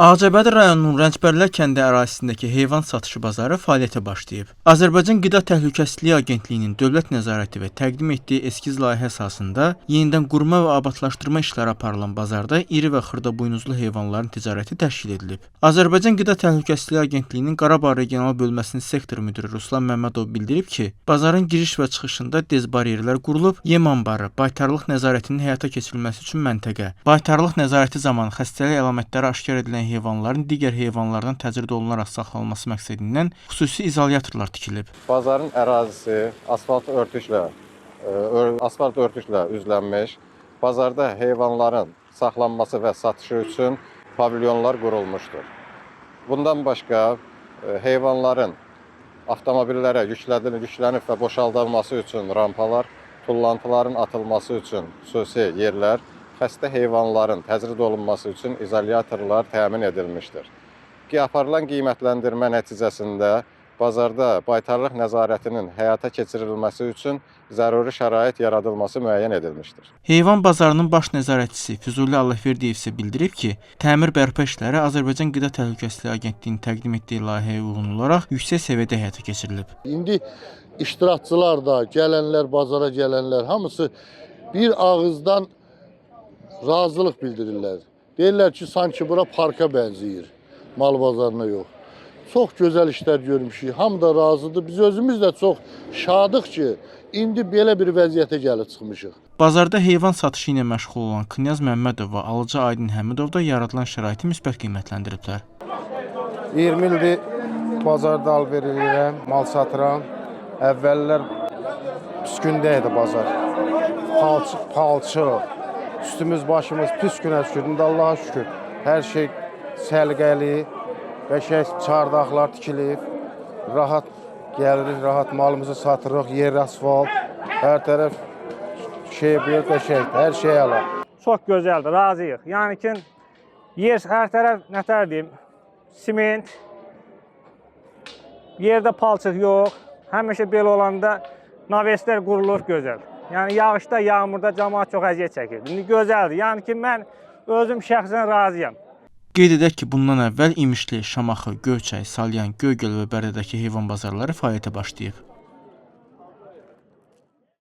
Ağcabədi rayonunun Rəncbərlər kəndi ərazisindəki heyvan satışı bazarı fəaliyyətə başlayıb. Azərbaycan Qida Təhlükəsizliyi Agentliyinin dövlət nəzarəti və təqdim etdiyi eskiz layihə əsasında yenidən qurma və abadlaşdırma işləri aparılan bazarda iri və xırdabuynuzlu heyvanların ticarəti təşkil edilib. Azərbaycan Qida Təhlükəsizliyi Agentliyinin Qarabağ regional bölməsinin sektor müdiri Ruslan Məmmədov bildirib ki, bazarın giriş və çıxışında dez baryerlər qurulub, yem anbarı, baytarlıq nəzarətinin həyata keçirilməsi üçün məntəqə, baytarlıq nəzarəti zamanı xəstəlik əlamətləri aşkar edilən heyvanların digər heyvanlardan təcrid olunaraq saxlanılması məqsədindən xüsusi izolyatorlar tikilib. Bazarın ərazisi asfalt örtüklə üzlənmiş. Bazarda heyvanların saxlanması və satışı üçün pavilyonlar qurulmuşdur. Bundan başqa heyvanların avtomobillərə yüklənib və boşaldılması üçün rampalar, tullantıların atılması üçün xüsusi yerlər, xəstə heyvanların təcrid olunması üçün izolyatorlar təmin edilmişdir. Aparılan qiymətləndirmə nəticəsində bazarda baytarlıq nəzarətinin həyata keçirilməsi üçün zəruri şərait yaradılması müəyyən edilmişdir. Heyvan bazarının baş nəzarətçisi Füzuli Allahverdiyev isə bildirib ki, təmir bərpa işləri Azərbaycan Qida Təhlükəsizliyi Agentliyinin təqdim etdiyi layihəyə uyğun olaraq yüksək səviyyədə həyata keçirilib. İndi iştirakçılar da, gələnlər, bazara gələnlər hamısı bir ağızdan razılıq bildirirlər. Deyirlər ki, sanki bura parka bənzəyir, mal bazarına yox. Çox gözəl işlər görmüşük, hamı da razıdır. Biz özümüz də çox şadıq ki, indi belə bir vəziyyətə gəlib çıxmışıq. Bazarda heyvan satışı ilə məşğul olan Knyaz Məmmədov və Alıcı Aydın Həmidov da yaradılan şəraiti müsbət qiymətləndiriblər. 20 ildir bazarda alver edirəm, mal satıram. Əvvəllər püskündə idi bazar. Palçıq. Üstümüz, başımız pis günə şükür. İndi Allaha şükür. Hər şey səliqəli, qəşəng çardaqlar tikilib. Rahat gəlirik, rahat malımızı satırıq. Yer asfalt, hər tərəf bir qəşəng, hər şey əla. Çox gözəldir, razıyıq. Yəni ki, yer hər tərəf nətər deyim, siment, yerdə palçıq yox. Həmişə belə olanda naveslər qurulur gözəl. Yəni yağışda, yağmurda cəmaət çox əziyyət çəkir. İndi gözəldir. Yəni ki, mən özüm şəxsən razıyam. Qeyd edək ki, bundan əvvəl İmişli, Şamaxı, Göyçay, Salyan, Göygöl və Bərdədəki heyvan bazarları fəaliyyətə başlayıb.